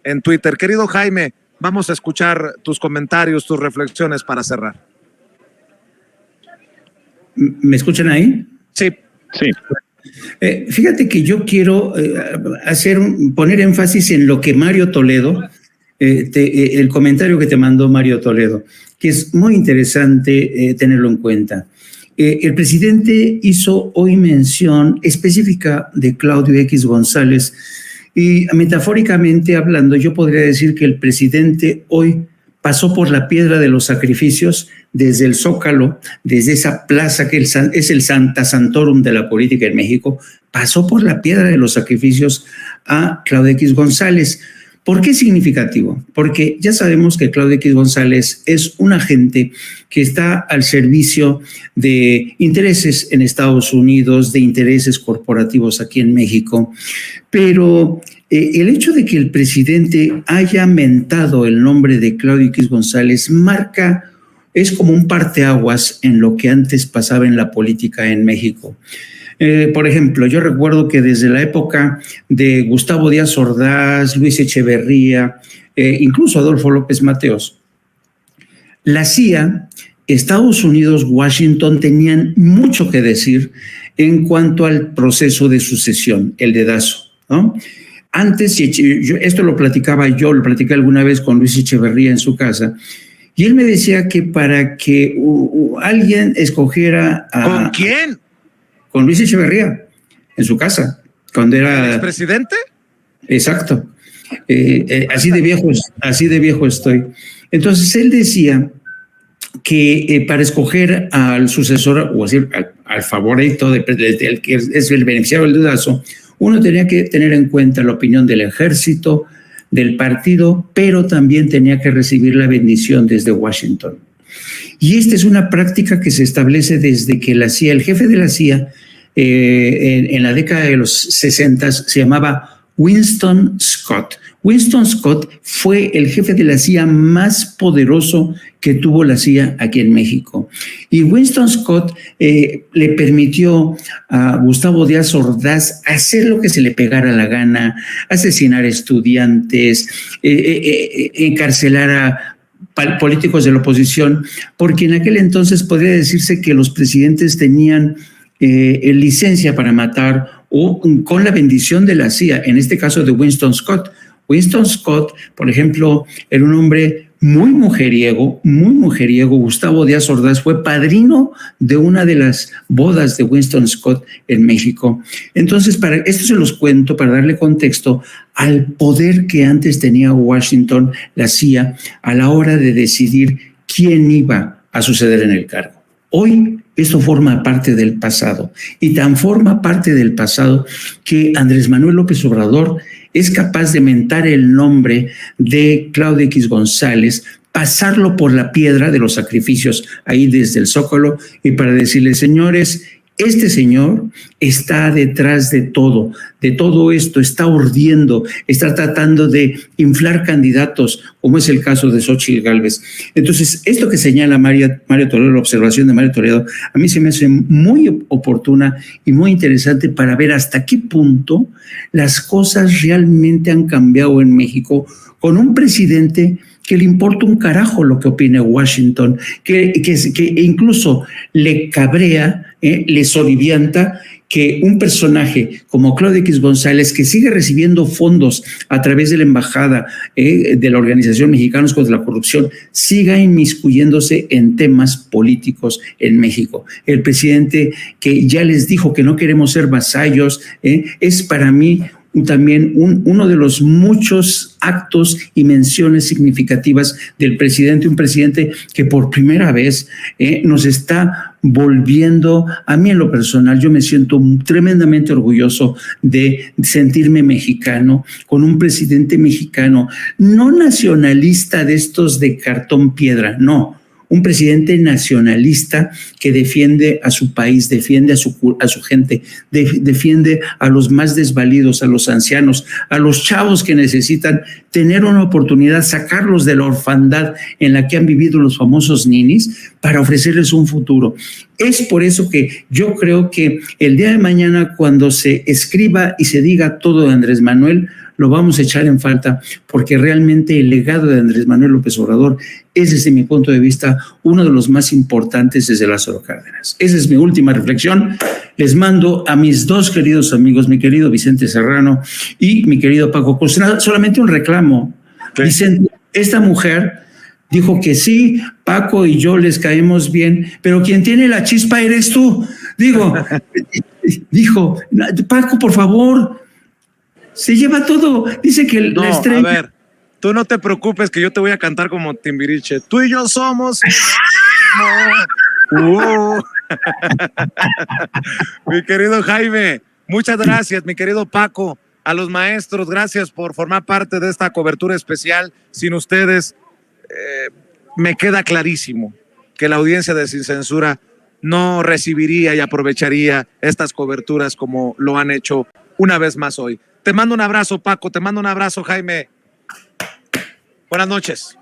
en Twitter. Querido Jaime, vamos a escuchar tus comentarios, tus reflexiones para cerrar. ¿Me escuchan ahí? Sí. Sí. Fíjate que yo quiero poner énfasis en lo que Mario Toledo, el comentario que te mandó Mario Toledo, que es muy interesante tenerlo en cuenta. El presidente hizo hoy mención específica de Claudio X González y metafóricamente hablando, yo podría decir que el presidente hoy pasó por la piedra de los sacrificios desde el Zócalo, desde esa plaza que es el Santa Santorum de la política en México, pasó por la piedra de los sacrificios a Claudio X González. ¿Por qué es significativo? Porque ya sabemos que Claudio X González es un agente que está al servicio de intereses en Estados Unidos, de intereses corporativos aquí en México, pero el hecho de que el presidente haya mentado el nombre de Claudio X González es como un parteaguas en lo que antes pasaba en la política en México. Por ejemplo, yo recuerdo que desde la época de Gustavo Díaz Ordaz, Luis Echeverría, incluso Adolfo López Mateos, la CIA, Estados Unidos, Washington tenían mucho que decir en cuanto al proceso de sucesión, el dedazo, ¿no? Antes, esto lo platicé alguna vez con Luis Echeverría en su casa, y él me decía que para que alguien escogiera a... ¿Con quién? Con Luis Echeverría, en su casa, cuando era... ¿El expresidente? Exacto. Así de viejo estoy. Entonces, él decía que para escoger al sucesor, o decir, al favorito del que es el beneficiario del dedazo, uno tenía que tener en cuenta la opinión del ejército, del partido, pero también tenía que recibir la bendición desde Washington. Y esta es una práctica que se establece desde que la CIA, el jefe de la CIA, en la década de los 60 se llamaba Winston Scott. Winston Scott fue el jefe de la CIA más poderoso que tuvo la CIA aquí en México. Y Winston Scott le permitió a Gustavo Díaz Ordaz hacer lo que se le pegara la gana, asesinar estudiantes, encarcelar a políticos de la oposición, porque en aquel entonces podría decirse que los presidentes tenían licencia para matar o con la bendición de la CIA, en este caso de Winston Scott. Winston Scott, por ejemplo, era un hombre muy mujeriego. Gustavo Díaz Ordaz fue padrino de una de las bodas de Winston Scott en México. Entonces, esto se los cuento para darle contexto al poder que antes tenía Washington, la CIA, a la hora de decidir quién iba a suceder en el cargo. Hoy esto forma parte del pasado, y tan forma parte del pasado que Andrés Manuel López Obrador es capaz de mentar el nombre de Claudio X González, pasarlo por la piedra de los sacrificios ahí desde el Zócalo, y para decirle: señores, este señor está detrás de todo esto, está urdiendo, está tratando de inflar candidatos, como es el caso de Xóchitl Gálvez. Entonces, esto que señala Mario Toledo, la observación de Mario Toledo, a mí se me hace muy oportuna y muy interesante para ver hasta qué punto las cosas realmente han cambiado en México con un presidente que le importa un carajo lo que opine Washington, que incluso le cabrea, le solivianta que un personaje como Claudio X González, que sigue recibiendo fondos a través de la embajada de la Organización Mexicanos contra la Corrupción, siga inmiscuyéndose en temas políticos en México. El presidente, que ya les dijo que no queremos ser vasallos, es para mí también uno de los muchos actos y menciones significativas del presidente, un presidente que por primera vez nos está volviendo. A mí, en lo personal, yo me siento tremendamente orgulloso de sentirme mexicano, con un presidente mexicano, no nacionalista de estos de cartón piedra, no. Un presidente nacionalista que defiende a su país, defiende a su gente, defiende a los más desvalidos, a los ancianos, a los chavos que necesitan tener una oportunidad, sacarlos de la orfandad en la que han vivido los famosos ninis, para ofrecerles un futuro. Es por eso que yo creo que el día de mañana, cuando se escriba y se diga todo de Andrés Manuel, lo vamos a echar en falta, porque realmente el legado de Andrés Manuel López Obrador es, desde mi punto de vista, uno de los más importantes desde Lázaro Cárdenas. Esa es mi última reflexión. Les mando a mis dos queridos amigos, mi querido Vicente Serrano y mi querido Paco Costa, solamente un reclamo. ¿Qué? Vicente, esta mujer dijo que sí, Paco y yo les caemos bien, pero quien tiene la chispa eres tú. Dijo, Paco, por favor, se lleva todo. Dice que no, la estrella... A ver, tú no te preocupes que yo te voy a cantar como Timbiriche. Tú y yo somos... Mi querido Jaime, muchas gracias, mi querido Paco. A los maestros, gracias por formar parte de esta cobertura especial. Sin ustedes, me queda clarísimo que la audiencia de Sin Censura no recibiría y aprovecharía estas coberturas como lo han hecho una vez más hoy. Te mando un abrazo, Paco, te mando un abrazo, Jaime. Buenas noches.